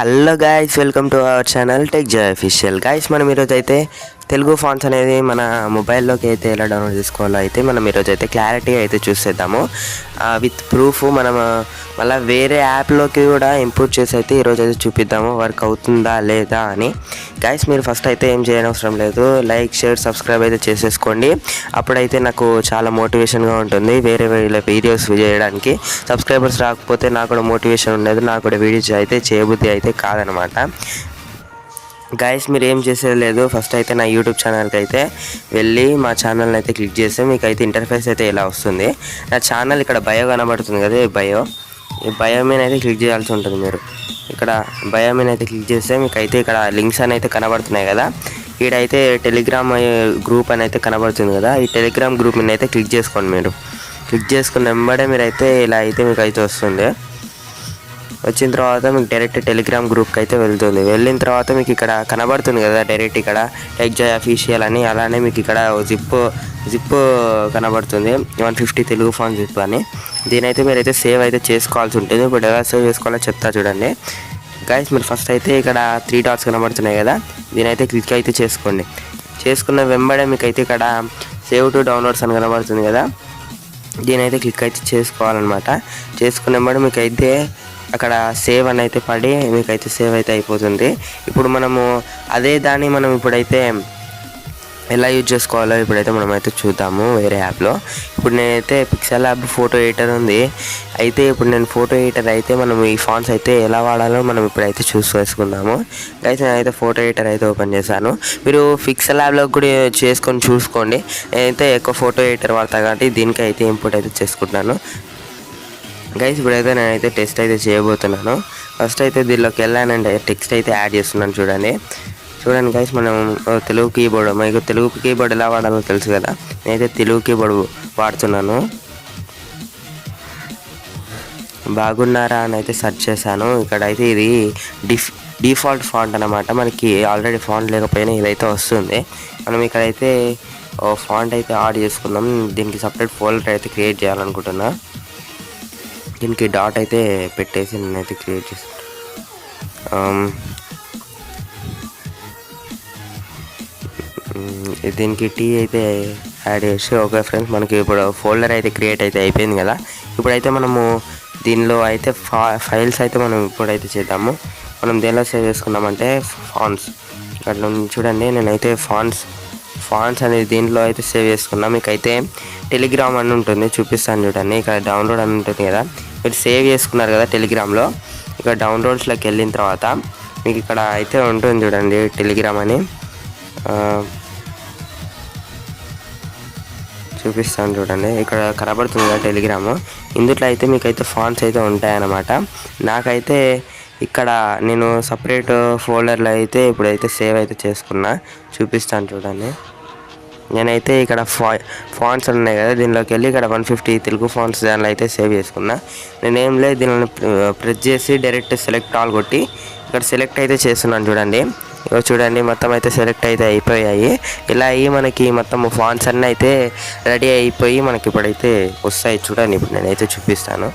Hello guys, welcome to our channel tech Joy official. Guys, మనం ఈరోజు అయితే Telugu fonts అనేది మన మొబైల్లోకి అయితే ఎలా డౌన్లోడ్ చేసుకోవాలో అయితే మనం ఈరోజు అయితే క్లారిటీ అయితే చూసేద్దాము. విత్ ప్రూఫ్ మనం మళ్ళీ వేరే యాప్లోకి కూడా ఇంపోర్ట్ చేసి అయితే ఈరోజు అయితే చూపిద్దాము వర్క్ అవుతుందా లేదా అని. గైస్, మీరు ఫస్ట్ అయితే ఏం చేయనవసరం లేదు, లైక్ షేర్ సబ్స్క్రైబ్ అయితే చేసేసుకోండి. అప్పుడైతే నాకు చాలా మోటివేషన్గా ఉంటుంది వేరే వీడియోస్ చేయడానికి. సబ్స్క్రైబర్స్ రాకపోతే నాకు కూడా మోటివేషన్ ఉండదు, నాకు కూడా వీడియోస్ అయితే చేయబుద్ధి అయితే కాదనమాట. గైస్, మీరు ఏం చేసేది లేదు, ఫస్ట్ అయితే నా యూట్యూబ్ ఛానల్కి అయితే వెళ్ళి మా ఛానల్ని అయితే క్లిక్ చేస్తే మీకు అయితే ఇంటర్ఫేస్ అయితే ఇలా వస్తుంది. నా ఛానల్ ఇక్కడ బయో కనబడుతుంది కదా, ఈ బయో మీద అయితే క్లిక్ చేయాల్సి ఉంటుంది. మీరు ఇక్కడ బయో మీద అయితే క్లిక్ చేస్తే మీకు అయితే ఇక్కడ లింక్స్ అని అయితే కనబడుతున్నాయి కదా. ఈడైతే టెలిగ్రామ్ గ్రూప్ అని అయితే కనబడుతుంది కదా, ఈ టెలిగ్రామ్ గ్రూప్ మీద అయితే క్లిక్ చేసుకోండి. మీరు క్లిక్ చేసుకున్న వెంబడే మీరు అయితే ఇలా అయితే మీకు అయితే వస్తుంది. వచ్చిన తర్వాత మీకు డైరెక్ట్ టెలిగ్రామ్ గ్రూప్కి అయితే వెళ్తుంది. వెళ్ళిన తర్వాత మీకు ఇక్కడ కనబడుతుంది కదా డైరెక్ట్ ఇక్కడ టెక్ జాయ్ అఫీషియల్ అని. అలానే మీకు ఇక్కడ జిప్ కనబడుతుంది 150 తెలుగు ఫాంట్ జిప్ అని. దీనైతే మీరైతే సేవ్ అయితే చేసుకోవాల్సి ఉంటుంది. ఇప్పుడు ఎలా సేవ్ చేసుకోవాలో చెప్తా చూడండి. గైస్, మీరు ఫస్ట్ అయితే ఇక్కడ 3 డాట్స్ కనబడుతున్నాయి కదా, దీనైతే క్లిక్ అయితే చేసుకోండి. చేసుకున్న వెంబడే మీకు అయితే ఇక్కడ సేవ్ టు డౌన్లోడ్స్ అని కనబడుతుంది కదా, దీనైతే క్లిక్ అయితే చేసుకోవాలన్నమాట. చేసుకున్న వెంబడే మీకు అయితే అక్కడ సేవ్ అని అయితే పడి మీకైతే సేవ్ అయితే అయిపోతుంది. ఇప్పుడు మనము అదే దాన్ని మనం ఇప్పుడైతే ఎలా యూజ్ చేసుకోవాలో ఇప్పుడైతే మనం అయితే చూద్దాము వేరే యాప్లో. ఇప్పుడు నేనైతే పిక్సెల్ యాప్ ఫోటో ఎడిటర్ ఉంది. అయితే ఇప్పుడు నేను ఫోటో ఎడిటర్ అయితే మనం ఈ ఫాంట్స్ అయితే ఎలా వాడాలో మనం ఇప్పుడైతే వేసుకుందాము. అయితే నేనైతే ఫోటో ఎడిటర్ అయితే ఓపెన్ చేశాను. మీరు పిక్సెల్ యాప్లో కూడా చూసుకోండి. నేనైతే ఎక్కువ ఫోటో ఎడిటర్ వాడతా కాబట్టి దీనికి అయితే ఇంపోర్ట్ అయితే చేసుకుంటున్నాను. గైస్, ఇప్పుడైతే నేనైతే టెస్ట్ అయితే చేయబోతున్నాను. ఫస్ట్ అయితే దీనిలోకి వెళ్ళానంటే టెక్స్ట్ అయితే యాడ్ చేస్తున్నాను. చూడండి గైస్, మనం తెలుగు కీబోర్డ్, మీకు తెలుగు కీబోర్డ్ ఎలా వాడాలో తెలుసు కదా, నేనైతే తెలుగు కీబోర్డ్ వాడుతున్నాను. బాగున్నారా అని అయితే సెర్చ్ చేశాను. ఇక్కడైతే ఇది డిఫాల్ట్ ఫాంట్ అనమాట. మనకి ఆల్రెడీ ఫాంట్ లేకపోయినా ఇదైతే వస్తుంది. మనం ఇక్కడైతే ఫాంట్ అయితే యాడ్ చేసుకుందాం. దీనికి సపరేట్ ఫోల్డర్ అయితే క్రియేట్ చేయాలనుకుంటున్నా. దీనికి డాట్ అయితే పెట్టేసి నేనైతే క్రియేట్ చేస్తాను. దీనికి టీ అయితే యాడ్ చేసి ఓకే ఫ్రెండ్స్, మనకి ఇప్పుడు ఫోల్డర్ అయితే క్రియేట్ అయితే అయిపోయింది కదా. ఇప్పుడైతే మనము దీనిలో అయితే ఫైల్స్ అయితే మనం ఇప్పుడైతే చేద్దాము. మనం దేనిలో సేవ్ చేసుకున్నామంటే ఫాంట్స్. ఇక్కడ చూడండి, నేనైతే ఫాంట్స్ అనేది దీంట్లో అయితే సేవ్ చేసుకున్నాం. మీకైతే టెలిగ్రామ్ అని ఉంటుంది, చూపిస్తాను చూడండి. ఇక్కడ డౌన్లోడ్ అని ఉంటుంది కదా, మీరు సేవ్ చేసుకున్నారు కదా టెలిగ్రామ్లో. ఇక్కడ డౌన్లోడ్స్లోకి వెళ్ళిన తర్వాత మీకు ఇక్కడ అయితే ఉంటుంది చూడండి టెలిగ్రామ్ అని. చూపిస్తాను చూడండి, ఇక్కడ కనబడుతుంది కదా టెలిగ్రాము. ఇందులో అయితే మీకైతే ఫాంట్స్ అయితే ఉంటాయన్నమాట. నాకైతే ఇక్కడ నేను సపరేట్ ఫోల్డర్లో అయితే ఇప్పుడైతే సేవ్ అయితే చేసుకున్నా. చూపిస్తాను చూడండి. నేనైతే ఇక్కడ ఫాంట్స్ ఉన్నాయి కదా, దీనిలోకి వెళ్ళి ఇక్కడ 150 తెలుగు ఫాంట్స్ దానిలో అయితే సేవ్ చేసుకున్నా. నేనేం లేదు, దీనిని ప్రెస్ చేసి డైరెక్ట్ సెలెక్ట్ ఆల్ కొట్టి ఇక్కడ సెలెక్ట్ అయితే చేస్తున్నాను చూడండి. చూడండి, మొత్తం అయితే సెలెక్ట్ అయితే అయిపోయాయి. ఇలా అయ్యి మనకి మొత్తం ఫాంట్స్ అన్నీ అయితే రెడీ అయిపోయి మనకి ఇప్పుడైతే వస్తాయి. చూడండి, ఇప్పుడు నేనైతే చూపిస్తాను.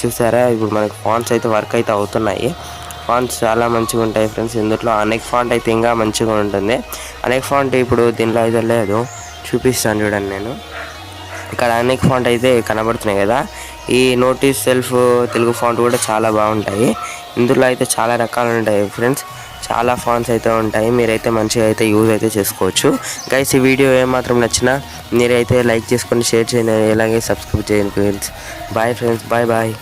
చూసారా, ఇప్పుడు మనకి ఫాంట్స్ అయితే వర్క్ అయితే అవుతున్నాయి. ఫాంట్స్ చాలా మంచిగా ఉంటాయి ఫ్రెండ్స్. ఇందులో అనేక ఫాంట్ అయితే ఇంకా మంచిగా ఉంటుంది. అనేక ఫాంట్ ఇప్పుడు దీనిలో అయితే లేదు, చూపిస్తాను చూడండి. నేను ఇక్కడ అనేక ఫాంట్ అయితే కనబడుతున్నాయి కదా, ఈ నోటీస్ సెల్ఫ్ తెలుగు ఫాంట్ కూడా చాలా బాగుంటాయి. ఇందులో అయితే చాలా రకాలు ఉంటాయి ఫ్రెండ్స్, చాలా ఫాంట్స్ అయితే ఉంటాయి. మీరైతే మంచిగా అయితే యూజ్ అయితే చేసుకోవచ్చు. గైస్, ఈ వీడియో ఏమాత్రం నచ్చినా మీరైతే లైక్ చేసుకొని షేర్ చేయండి, అలాగే సబ్స్క్రైబ్ చేయండి ఫ్రెండ్స్. Bye friends, bye.